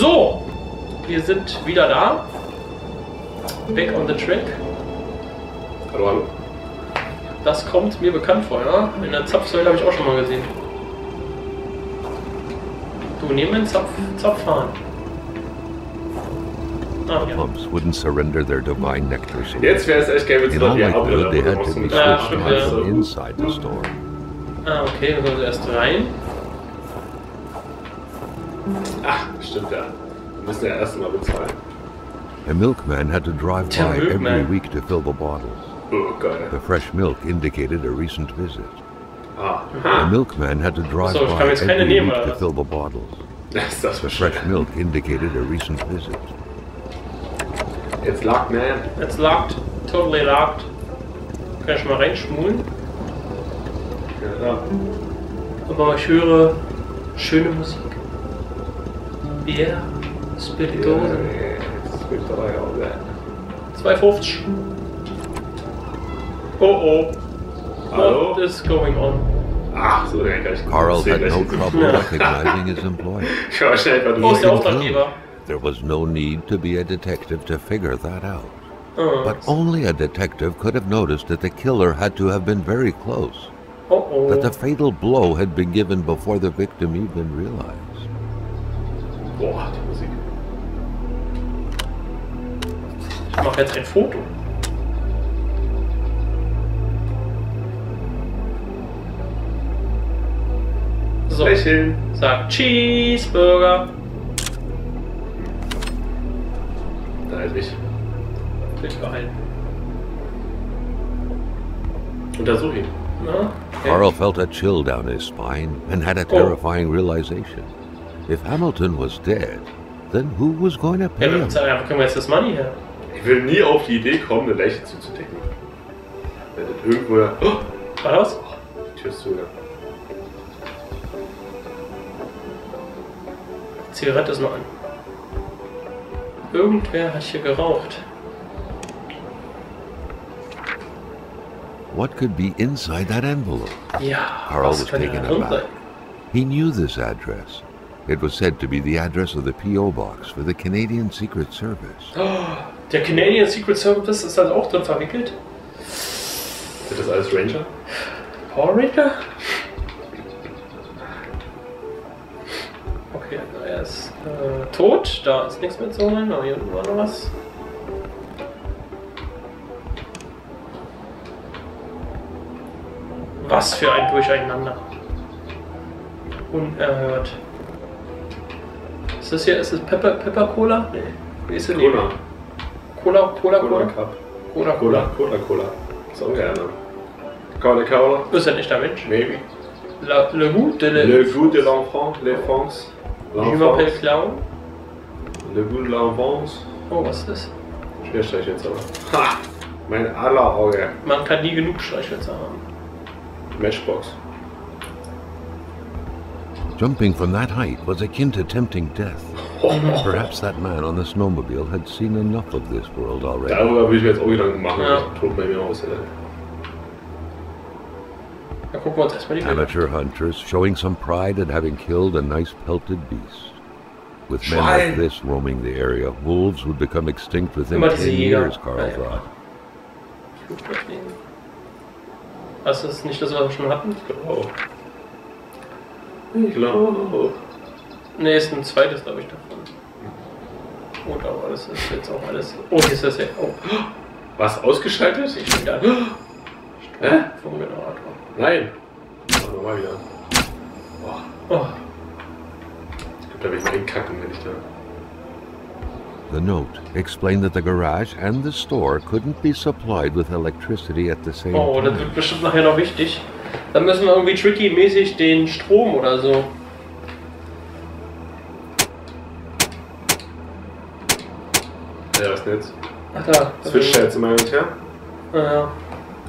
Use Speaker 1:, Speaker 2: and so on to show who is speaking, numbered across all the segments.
Speaker 1: So, wir sind wieder da. Back on the track.
Speaker 2: Hallo, hallo.
Speaker 1: Das kommt mir bekannt vor, ja? In der Zapfsäule habe ich auch schon mal gesehen. Du, neben den Zapfhahn. Ah, ja.
Speaker 3: Pumps wouldn't surrender their divine nectar. So
Speaker 2: Jetzt wäre es echt geil, wenn sie
Speaker 3: in
Speaker 2: noch
Speaker 3: all
Speaker 2: die
Speaker 3: likelihood, they had to be
Speaker 2: Abbrille
Speaker 3: switched
Speaker 1: stimmt,
Speaker 3: on
Speaker 1: ja.
Speaker 3: from inside the store.
Speaker 1: Ah, okay, wir kommen erst rein.
Speaker 2: Ach, stimmt ja. Wir müssen ja erst mal bezahlen.
Speaker 3: A milkman had to drive
Speaker 1: Der
Speaker 3: by every
Speaker 1: Milkman.
Speaker 3: week to fill the bottles.
Speaker 2: Oh, geil.
Speaker 3: The fresh milk indicated a recent visit.
Speaker 2: Ah,
Speaker 3: The milkman had to drive
Speaker 1: So, ich kann
Speaker 3: by
Speaker 1: jetzt keine
Speaker 3: every
Speaker 1: nehmen,
Speaker 3: week
Speaker 1: oder
Speaker 3: to
Speaker 1: was?
Speaker 3: fill the bottles.
Speaker 2: das ist das
Speaker 3: The
Speaker 2: für
Speaker 3: fresh milk indicated a recent visit.
Speaker 2: Jetzt lag man.
Speaker 1: Jetzt locked, totally locked. Kann ich mal reinschmulen.
Speaker 2: Ja.
Speaker 1: Aber ich höre schöne Musik. Bier, Spirituosen.
Speaker 2: Das wird teuer, oder?
Speaker 1: 2,50. Oh oh.
Speaker 2: Hallo?
Speaker 1: What is going on?
Speaker 2: Ach, so, der kann ich
Speaker 3: Carl had no
Speaker 2: sehen.
Speaker 3: trouble recognizing his employer.
Speaker 2: Ich war schnell bei
Speaker 1: Wo ist der
Speaker 2: du.
Speaker 1: Auftraggeber?
Speaker 3: There was no need to be a detective to figure that out.
Speaker 1: Oh,
Speaker 3: But only a detective could have noticed that the killer had to have been very close.
Speaker 1: oh.
Speaker 3: That the fatal blow had been given before the victim even realized.
Speaker 2: Boah, die Musik.
Speaker 1: Ich mache jetzt ein Foto. So,
Speaker 2: Lächeln.
Speaker 1: sag Cheeseburger.
Speaker 2: Nein, nicht.
Speaker 1: Will behalten.
Speaker 2: Untersuch ihn.
Speaker 1: Na?
Speaker 3: Carl felt a chill down his spine and had a terrifying realization. If Hamilton was dead, then who was going to pay
Speaker 1: Ja,
Speaker 3: him?
Speaker 1: wo kriegen wir jetzt das Money her?
Speaker 2: Ich will nie auf die Idee kommen, eine Leiche zuzudecken. Wenn das irgendwo da. Oh,
Speaker 1: War das?
Speaker 2: die Tür ist zu, ja.
Speaker 1: Zigarette ist noch an. Irgendwer hat hier geraucht.
Speaker 3: What could be inside that envelope?
Speaker 1: Ja,
Speaker 3: Carl
Speaker 1: was
Speaker 3: was
Speaker 1: könnte
Speaker 3: taken
Speaker 1: da drin sein?
Speaker 3: aback. He knew this address. It was said to be the address of the P.O. box for the Canadian Secret Service.
Speaker 1: Oh, der Canadian Secret Service ist halt auch drin verwickelt.
Speaker 2: Sind das alles Ranger?
Speaker 1: Power Ranger? Okay, er ist tot. Da ist nichts mehr zu holen. Aber hier unten war noch was. Was für ein Durcheinander. Unerhört. Ist das hier, ist das Pepper Cola? Nee. Wie ist denn die?
Speaker 2: Cola.
Speaker 1: Cola
Speaker 2: Cup.
Speaker 1: Cola.
Speaker 2: Cola. Ist auch gerne. Cola.
Speaker 1: Ist ja nicht der Mensch.
Speaker 2: Maybe.
Speaker 1: Le goût de
Speaker 2: Le goût de l'enfant, l'enfance.
Speaker 1: Je m'appelle Clown.
Speaker 2: Le goût de l'enfance.
Speaker 1: Oh, was ist das?
Speaker 2: Schwerstreich jetzt aber. Ha! Mein aller Auge.
Speaker 1: Man kann nie genug Streichhölzer haben.
Speaker 2: Matchbox.
Speaker 3: Jumping from that height was akin to tempting death. Perhaps that man on the snowmobile had seen enough of this world already.
Speaker 2: Darüber würde ich mir jetzt auch Gedanken machen.
Speaker 1: Ja.
Speaker 2: Ich tot bei mir aus.
Speaker 1: Da gucken wir uns erstmal die Bilder.
Speaker 3: Amateur hunters showing some pride at having killed a nice pelted beast. With men
Speaker 2: Schwein.
Speaker 3: like this roaming the area, wolves would become extinct within
Speaker 1: Immer
Speaker 3: 10
Speaker 1: diese Jäger.
Speaker 3: years, Carl
Speaker 1: Ja, ja.
Speaker 3: thought.
Speaker 1: Flugzeugfliegen. Was ist nicht das, was wir schon hatten?
Speaker 2: Ich glaube.
Speaker 1: Ne, ist ein zweites, glaube ich, davon. Und aber das ist jetzt auch alles. Oh, hier ist das ja. Oh,
Speaker 2: Was, ausgeschaltet?
Speaker 1: ich bin da.
Speaker 2: Hä?
Speaker 1: Vom Generator.
Speaker 2: Nein. Oh, nochmal wieder. Boah.
Speaker 1: Oh,
Speaker 2: Da will ich mal hinkacken, wenn ich da.
Speaker 3: The note explained that the garage and the store couldn't be supplied with electricity at the same
Speaker 1: oh, das
Speaker 3: time.
Speaker 1: wird bestimmt nachher noch wichtig. Dann müssen wir irgendwie tricky-mäßig den Strom oder so.
Speaker 2: Ja, das Netz.
Speaker 1: Ach da.
Speaker 2: Switcht jetzt immer hin und her.
Speaker 1: Ja.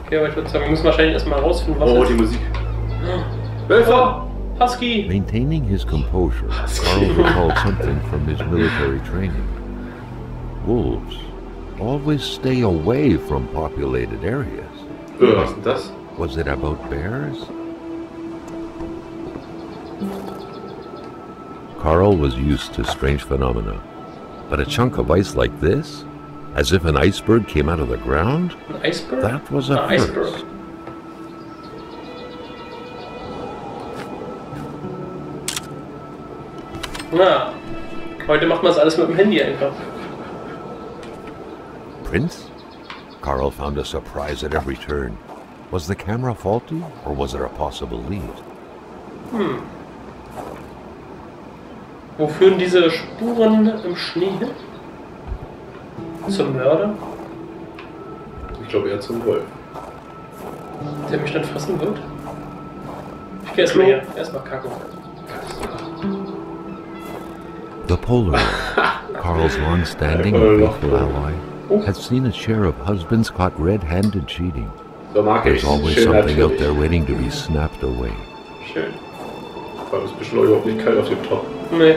Speaker 1: Okay, aber ich würde sagen, wir müssen wahrscheinlich erstmal rausfinden, was
Speaker 2: Oh,
Speaker 1: ist.
Speaker 2: die Musik.
Speaker 1: Oh, Husky!
Speaker 3: Maintaining his composure, Carl recalled something from his military training. Wolves always stay away from populated areas.
Speaker 2: Was ist denn das?
Speaker 3: Was it about bears? Carl was used to strange phenomena, but a chunk of ice like this, as if an iceberg came out of the ground,
Speaker 1: Ein Eisberg?
Speaker 3: that was a
Speaker 1: Iceberg.
Speaker 3: first.
Speaker 1: Na, heute macht man das alles mit dem Handy einfach.
Speaker 3: Prince? Carl found a surprise at every turn. Was the camera faulty, or was there a possible lead?
Speaker 1: Wo führen diese Spuren im Schnee hin? Zum Mörder,
Speaker 2: Ich glaube eher zum Wolf.
Speaker 1: der mich dann fressen wird? Ich geh erstmal her. Erstmal kacken.
Speaker 3: The Polar Bear, Carl's long-standing and faithful ally, had seen its share of husbands caught red-handed cheating.
Speaker 2: So mag ich.
Speaker 3: There's always
Speaker 2: Schön
Speaker 3: something out
Speaker 2: natürlich.
Speaker 3: there waiting to be snapped away.
Speaker 1: Schön.
Speaker 2: War das bestimmt überhaupt nicht kalt auf dem Top.
Speaker 1: Nee.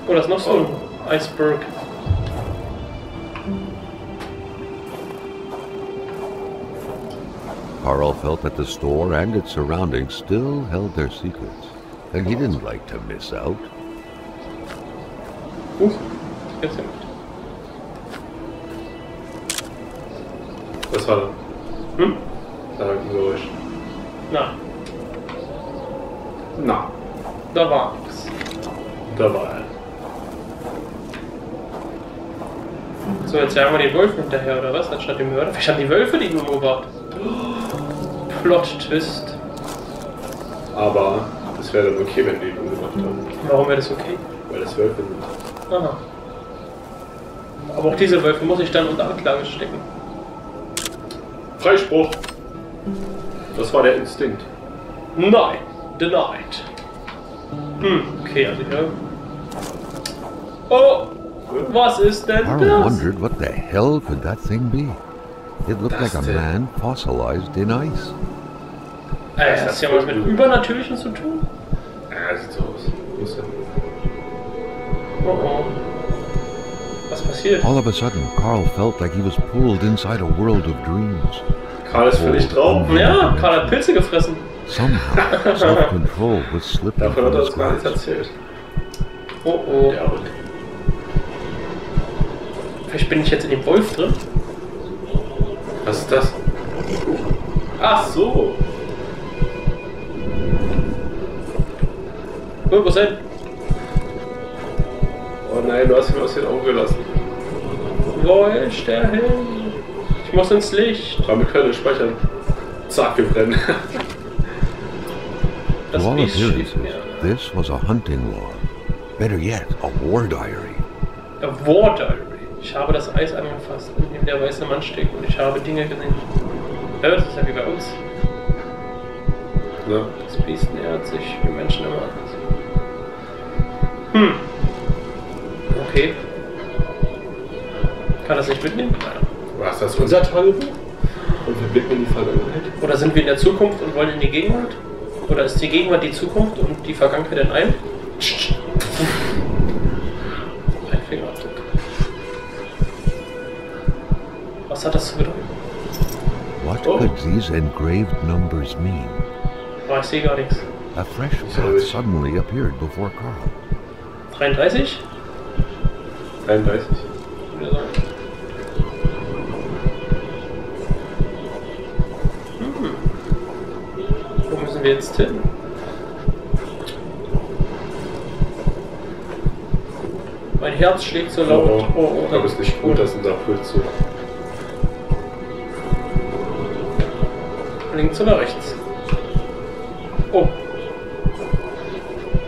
Speaker 1: Oh, das ist noch so ein Iceberg.
Speaker 3: Carl felt that the store and its surroundings still held their secrets, and he didn't like to miss out.
Speaker 1: Jetzt hin.
Speaker 2: Was war das?
Speaker 1: Hm?
Speaker 2: Da war ein Geräusch.
Speaker 1: Na,
Speaker 2: Na,
Speaker 1: da war nichts.
Speaker 2: da war er.
Speaker 1: So, jetzt jagen wir den Wolf hinterher, oder was? Anstatt dem Mörder. Vielleicht haben die Wölfe die umgebracht. Plot-Twist.
Speaker 2: Aber das wäre dann okay, wenn die ihn umgebracht haben.
Speaker 1: Warum wäre das okay?
Speaker 2: Weil das Wölfe sind.
Speaker 1: Aha. Aber auch diese Wölfe muss ich dann unter Anklage stecken.
Speaker 2: Freispruch! Das war der Instinkt.
Speaker 1: Nein, denied. Okay, also hier. Oh! Was ist denn
Speaker 3: Carl
Speaker 1: das?
Speaker 3: wondered what the hell could that thing be. It looked like a
Speaker 2: Das denn?
Speaker 3: man fossilized in ice.
Speaker 1: Hat das ja was mit Übernatürlichen zu tun?
Speaker 2: Ja, sieht so aus. Muss ja.
Speaker 1: Oh oh. Was passiert?
Speaker 3: All of a sudden, Carl felt like he was pulled inside a world of dreams.
Speaker 2: Karl ist völlig drauf.
Speaker 1: Ja, Karl hat Pilze gefressen.
Speaker 3: Somehow, self-control was slipping
Speaker 2: Davon
Speaker 3: from
Speaker 2: hat er
Speaker 3: his
Speaker 2: uns gar nichts
Speaker 3: grasp.
Speaker 2: erzählt.
Speaker 1: Oh oh.
Speaker 2: Ja, und
Speaker 1: Vielleicht bin ich jetzt in dem Wolf drin.
Speaker 2: was ist das? Ach so!
Speaker 1: Oh, wo ist er?
Speaker 2: Oh nein, du hast ihn aus den Augen gelassen.
Speaker 1: Wo ist der hin? Ich muss ins Licht.
Speaker 2: Aber wir können speichern. Zack, wir brennen.
Speaker 3: To
Speaker 1: Das
Speaker 3: all
Speaker 1: Licht
Speaker 3: appearances,
Speaker 1: schläft mir.
Speaker 3: this was a hunting log. Better yet, a war diary.
Speaker 1: A War Diary. Ich habe das Eis angefasst, in dem der weiße Mann steckt, und ich habe Dinge gesehen. Ja, das ist ja wie bei uns.
Speaker 2: Ne?
Speaker 1: Das Biest nähert sich wie Menschen immer anders. Okay. Kann das nicht mitnehmen? Nein.
Speaker 2: Was, das ist unser Tagebuch? Und wir blicken in die Vergangenheit?
Speaker 1: Oder sind wir in der Zukunft und wollen in die Gegenwart? Oder ist die Gegenwart die Zukunft und die Vergangenheit in einem? Ein Fingerabdruck. Was hat das zu bedeuten?
Speaker 3: What could these engraved numbers mean?
Speaker 1: Oh, ich sehe gar nichts.
Speaker 3: A fresh path suddenly appeared before Carl.
Speaker 1: 33?
Speaker 2: 33.
Speaker 1: Würde ich sagen. Wo müssen wir jetzt hin? Mein Herz schlägt so laut.
Speaker 2: Ich glaube, es ist nicht gut, dass ein Impuls so.
Speaker 1: Links oder rechts? Oh.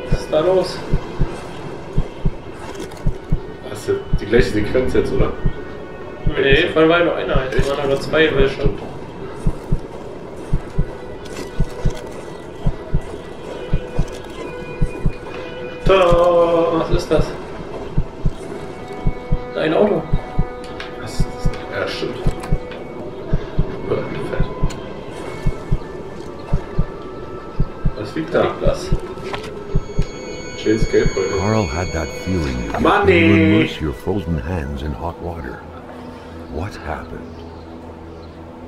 Speaker 1: Was ist da los?
Speaker 2: Hast du die gleiche Sequenz jetzt, oder?
Speaker 1: Nee, vorhin war ja nur eine Einheit. Es waren nur zwei Wölfe. Was ist das? Ein Auto.
Speaker 2: Was ist das? Ja, stimmt. Fett. Was liegt da?
Speaker 1: Was?
Speaker 2: Jays Geldbeutel.
Speaker 3: Carl had that feeling that
Speaker 2: Money!
Speaker 3: you would immerse your frozen hands in hot water. What happened?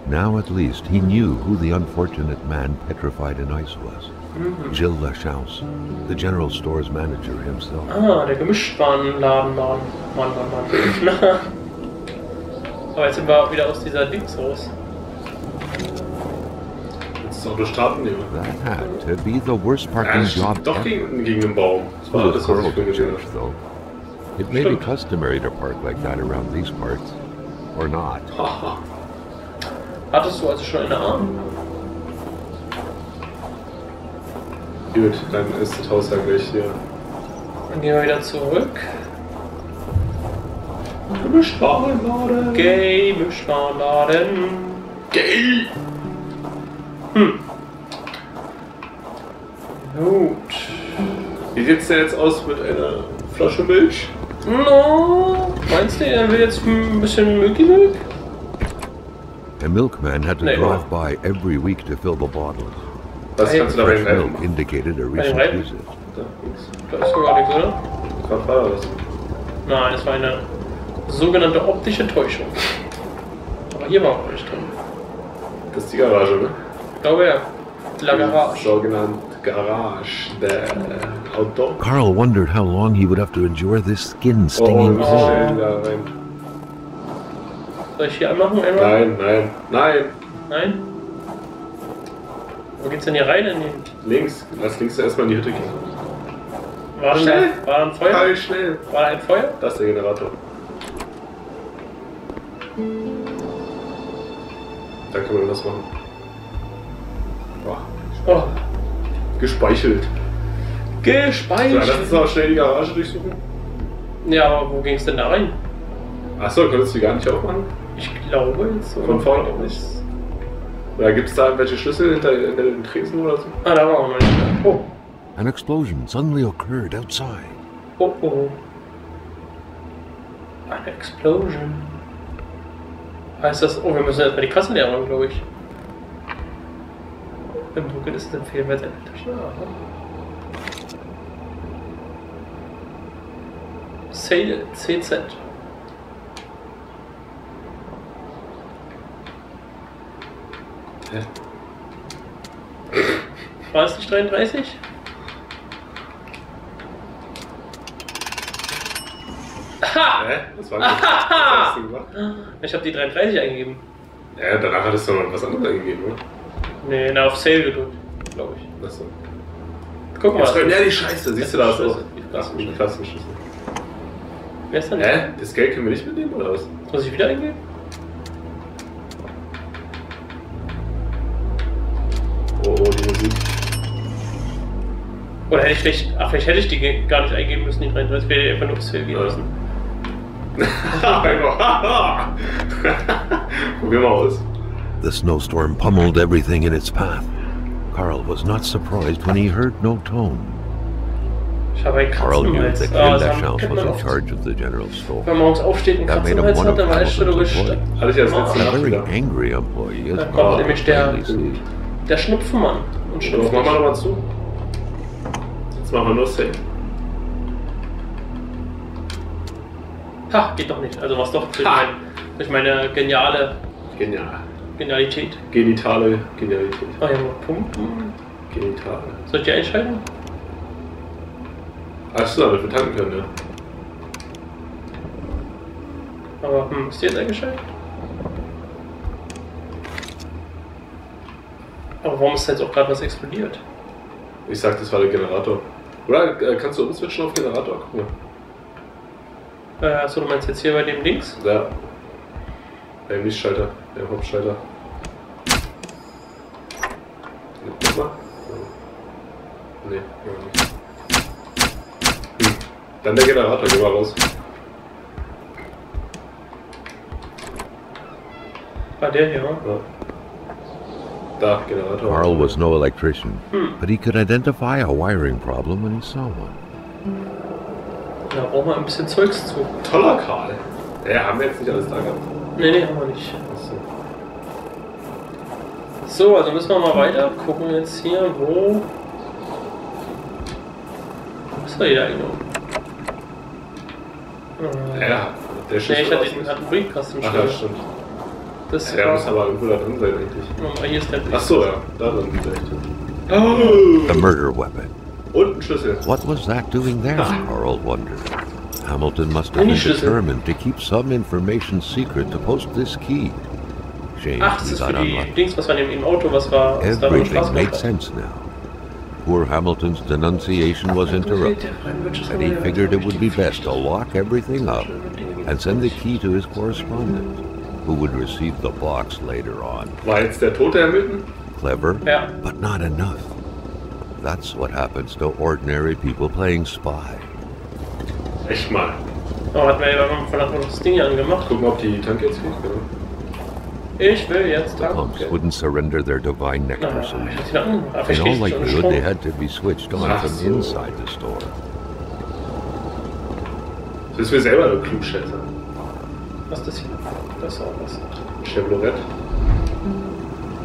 Speaker 3: Now at least he knew who the unfortunate man petrified in ice was. Jill Lachance, the general store's manager himself.
Speaker 1: Ah, der Gemischtwarenladen. Mann. Aber jetzt sind wir wieder aus dieser Dings raus.
Speaker 2: Jetzt ist auch durch Starten nehmen.
Speaker 3: That had to be the worst parking job
Speaker 2: Doch gegen den Baum. Das war alles, was ich für gesehen habe.
Speaker 3: though. It may be customary to park like that around these parts, or not.
Speaker 1: Hattest du also schon eine Arm?
Speaker 2: Gut, dann ist das Haus ja gleich hier.
Speaker 1: Dann gehen wir wieder zurück.
Speaker 2: Gemischtwarenladen.
Speaker 1: Gemischtwarenladen.
Speaker 2: Gay.
Speaker 1: Gut.
Speaker 2: Wie sieht's denn jetzt aus mit einer Flasche Milch?
Speaker 1: No, meinst du, er will jetzt ein bisschen Milky-Milk?
Speaker 3: A milkman had to
Speaker 1: Nee,
Speaker 3: drive by every week to fill the bottles.
Speaker 2: Was kannst du dabei
Speaker 3: Fresh
Speaker 2: rein?
Speaker 3: milk indicated a
Speaker 1: Bei den
Speaker 3: recent
Speaker 1: Reifen?
Speaker 3: visit.
Speaker 1: Da ist doch gar nichts, oder?
Speaker 2: Was war das?
Speaker 1: Nein, es war eine sogenannte optische Täuschung. Aber hier war auch nicht drin.
Speaker 2: Das ist die Garage, ne?
Speaker 1: Ich glaube ja. La Garage.
Speaker 2: Sogenannte Garage, der Outdoor.
Speaker 3: Carl wondered how long he would have to endure this
Speaker 2: Oh,
Speaker 3: skin-stinging
Speaker 2: wir
Speaker 3: cold.
Speaker 2: stellen da rein.
Speaker 1: Soll ich hier anmachen einmal?
Speaker 2: Nein.
Speaker 1: Nein? Wo geht's denn hier rein?
Speaker 2: Links. Lass links erstmal in die Hütte gehen.
Speaker 1: War da ein Feuer?
Speaker 2: Halt schnell.
Speaker 1: War da ein Feuer?
Speaker 2: Das ist der Generator. Da kann man was machen. Boah.
Speaker 1: Oh.
Speaker 2: Gespeichelt. So, lass
Speaker 1: Gespeichert.
Speaker 2: uns auch schnell die Garage durchsuchen.
Speaker 1: Ja, aber wo ging's denn da rein?
Speaker 2: Achso, konntest du die gar nicht aufmachen?
Speaker 1: Ich glaube jetzt so.
Speaker 2: Von vorne auch nicht. Oder gibt es da irgendwelche Schlüssel hinter den Tresen oder so?
Speaker 1: Ah, da war auch noch nicht mehr. Oh.
Speaker 3: An explosion suddenly occurred outside.
Speaker 1: Oh. Eine Explosion. Heißt das, oh, wir müssen erstmal die Kassen leer räumen, glaube ich. Im Dunkeln ist es empfehlenswert, eine Tasche. Sale CZ.
Speaker 2: Hä?
Speaker 1: War es nicht 33? Ha!
Speaker 2: Hä? Das war nicht. Was hast du gemacht?
Speaker 1: Ich habe die 33 eingegeben.
Speaker 2: Ja, danach hattest du noch was anderes eingegeben, oder?
Speaker 1: Nee, auf Sale gedrückt, glaube ich.
Speaker 2: Achso.
Speaker 1: Guck mal.
Speaker 2: Ja, die Scheiße, siehst du da so?
Speaker 1: Die
Speaker 2: Die Klassenschlüssel.
Speaker 1: Wer ist denn?
Speaker 2: Hä? Das Geld können wir nicht mitnehmen, oder was?
Speaker 1: Muss ich wieder eingeben?
Speaker 2: Oh, die Musik.
Speaker 1: Oder hätte ich vielleicht. Ach, vielleicht hätte ich die gar nicht eingeben müssen, die 33. Wäre einfach nur aufs Sale gehen
Speaker 2: Ja.
Speaker 1: müssen.
Speaker 2: Probier mal aus.
Speaker 3: The snowstorm pummeled everything in its path. Carl was not surprised when he heard no tone.
Speaker 1: Ich habe einen
Speaker 3: Carl
Speaker 1: Kratzen im
Speaker 3: knew
Speaker 1: Hals.
Speaker 3: that
Speaker 1: Ah,
Speaker 3: Jill
Speaker 1: das
Speaker 3: Lachance
Speaker 1: kennt
Speaker 3: was
Speaker 1: man
Speaker 3: in
Speaker 1: oft.
Speaker 3: charge of the general store.
Speaker 1: Wenn man morgens aufsteht und
Speaker 3: That
Speaker 1: Kratzen
Speaker 3: made
Speaker 1: im
Speaker 3: him
Speaker 1: Hals
Speaker 3: one
Speaker 1: hat,
Speaker 3: of
Speaker 1: dann weiß ich schon, du
Speaker 3: Carl's
Speaker 1: bist.
Speaker 3: employees.
Speaker 2: Hatte ich erst letzte
Speaker 3: A
Speaker 2: Nacht
Speaker 3: very
Speaker 2: wieder.
Speaker 3: angry employee, as
Speaker 1: Dann kommt
Speaker 3: Carl
Speaker 1: nämlich der-
Speaker 3: plainly see.
Speaker 1: Der Schnupfenmann. Und
Speaker 2: So,
Speaker 1: schnupft
Speaker 2: machen wir
Speaker 1: nicht.
Speaker 2: nochmal zu. Jetzt machen wir nur Safe.
Speaker 1: Ha, geht doch nicht. Also was doch durch meine
Speaker 2: Genial.
Speaker 1: Genialität.
Speaker 2: Genitale Genialität.
Speaker 1: Ah ja, mal pumpen.
Speaker 2: Genitale.
Speaker 1: Soll ich die einschalten?
Speaker 2: Achso, damit wir tanken können, ja.
Speaker 1: Aber ist die jetzt eingeschaltet? Aber warum ist jetzt auch gerade was explodiert?
Speaker 2: Ich sag, das war der Generator. Oder kannst du umswitchen auf Generator? Guck mal.
Speaker 1: Achso, du meinst jetzt hier bei dem Links?
Speaker 2: Da. Der Lichtschalter, der Hauptschalter. Guck mal. Nee, nicht. Dann der Generator, geh mal raus.
Speaker 1: War der hier?
Speaker 2: Ja. Da, Generator.
Speaker 3: Carl was no electrician, but he could identify a wiring problem when he saw one.
Speaker 1: Da brauchen wir ein bisschen Zeugs zu.
Speaker 2: Toller Karl. Ja, haben wir jetzt nicht alles da gehabt.
Speaker 1: Nee, haben wir nicht.
Speaker 2: Achso.
Speaker 1: So, also müssen wir mal weiter gucken jetzt hier, wo ist er hier eigentlich noch?
Speaker 2: Ja, der
Speaker 1: Nee,
Speaker 2: Schiff.
Speaker 1: ich hatte einen Briefkasten
Speaker 2: Ach ja, stimmt.
Speaker 1: Das
Speaker 2: Der
Speaker 1: war,
Speaker 2: muss aber irgendwo da drin sein, eigentlich.
Speaker 1: Hier ist der Brief.
Speaker 2: Achso, ja, da drin vielleicht. Oh.
Speaker 3: The murder weapon.
Speaker 2: Und ein Schlüssel.
Speaker 3: What was that doing there? Carl wondered. Hamilton must have been determined to keep some information secret to post this key. Shame
Speaker 1: Ach, das
Speaker 3: he
Speaker 1: ist für
Speaker 3: got
Speaker 1: die
Speaker 3: unlucky.
Speaker 1: Dings, was war neben dem Auto, was war... Was da im
Speaker 3: Everything
Speaker 1: Straßenbahn
Speaker 3: made sense now. Poor Hamilton's denunciation was interrupted, and he figured it would be best to lock everything up and send the key to his correspondent, who would receive the box later on.
Speaker 2: War jetzt der tote Hamilton?
Speaker 3: Clever,
Speaker 1: Ja.
Speaker 3: but not enough. That's what happens to ordinary people playing spy.
Speaker 2: Echt mal.
Speaker 1: Oh, hat mir ja von noch das Ding hier angemacht.
Speaker 2: Gucken, ob die Tank jetzt geht. Genau.
Speaker 1: Ich will jetzt
Speaker 3: The pumps
Speaker 1: tanken.
Speaker 3: wouldn't surrender their divine
Speaker 1: Na,
Speaker 3: nectar so
Speaker 1: ich
Speaker 3: easily.
Speaker 1: hab's wieder angemacht. Aber
Speaker 3: In
Speaker 1: ich
Speaker 3: all
Speaker 1: krieg schon
Speaker 3: likelihood, they
Speaker 1: Strom.
Speaker 3: had to be switched on
Speaker 2: Ach
Speaker 3: from
Speaker 2: so.
Speaker 3: inside the store.
Speaker 2: Das ist mir selber eine Klugschätze.
Speaker 1: Was ist das hier? Das ist auch was.
Speaker 2: Chevrolet.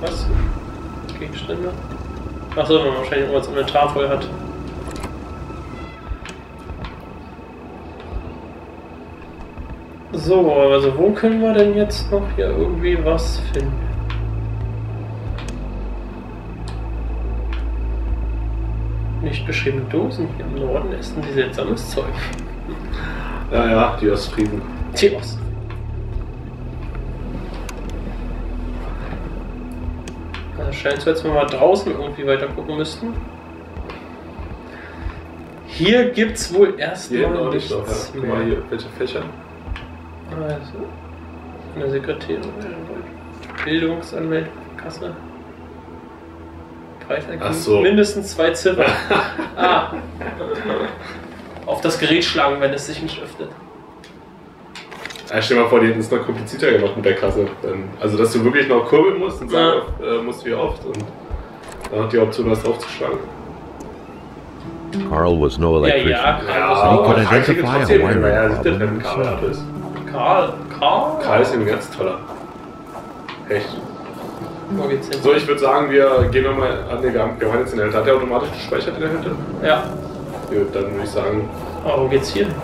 Speaker 1: Was? Gegenstände? Achso, wenn man wahrscheinlich irgendwas im Inventar voll hat. So, also wo können wir denn jetzt noch hier irgendwie was finden? Nicht beschriebene Dosen hier im Norden essen die seltsames Zeug.
Speaker 2: Ja, ja, die Ostfriesen.
Speaker 1: Die Ost. Also scheint so, als wenn wir draußen irgendwie weiter gucken müssten. Hier gibt's wohl
Speaker 2: Hier
Speaker 1: erstmal
Speaker 2: auch nicht
Speaker 1: nichts
Speaker 2: so. Ja. Guck
Speaker 1: mehr.
Speaker 2: mal hier, welche Fächer?
Speaker 1: Also, eine Sekretärin, Bildungsanmeldung, Kasse. Preiserkennung,
Speaker 2: Ach so.
Speaker 1: mindestens 2 Ziffern. Ah. Auf das Gerät schlagen, wenn es sich nicht öffnet.
Speaker 2: Ja, stell dir mal vor, die hätten es noch komplizierter gemacht mit der Kasse. Also, dass du wirklich noch kurbeln musst und sagen musst, wie oft. Und dann hat die Option, das draufzuschlagen.
Speaker 3: Carl was no
Speaker 1: Ja,
Speaker 3: electrician.
Speaker 1: ja,
Speaker 3: He could identify a wiring
Speaker 2: Naja, sieht das,
Speaker 3: problem
Speaker 2: wenn ein
Speaker 3: himself.
Speaker 2: Karl ist.
Speaker 1: Karl?
Speaker 2: Karl ist ein ganz toller. Echt.
Speaker 1: Wo geht's hin?
Speaker 2: So, ich würde sagen, wir gehen nochmal an den Gang. Wir waren jetzt in der Hütte. Hat der automatisch gespeichert in der Hütte?
Speaker 1: Ja.
Speaker 2: Gut, dann würde ich sagen,
Speaker 1: Aber wo geht's hier hin?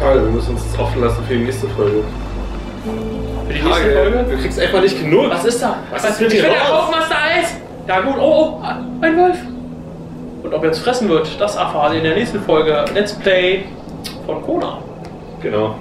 Speaker 2: Karl, wir müssen uns das offen lassen für die nächste Folge.
Speaker 1: Für die nächste Folge?
Speaker 2: Du kriegst einfach nicht genug.
Speaker 1: Was ist da?
Speaker 2: Was ist mit
Speaker 1: Ich
Speaker 2: dir
Speaker 1: will der
Speaker 2: raus?
Speaker 1: Hauptmaster Eis! Ja gut, oh, ein Wolf! Und ob er jetzt fressen wird, das erfahrt ihr in der nächsten Folge Let's Play von Kona.
Speaker 2: Genau.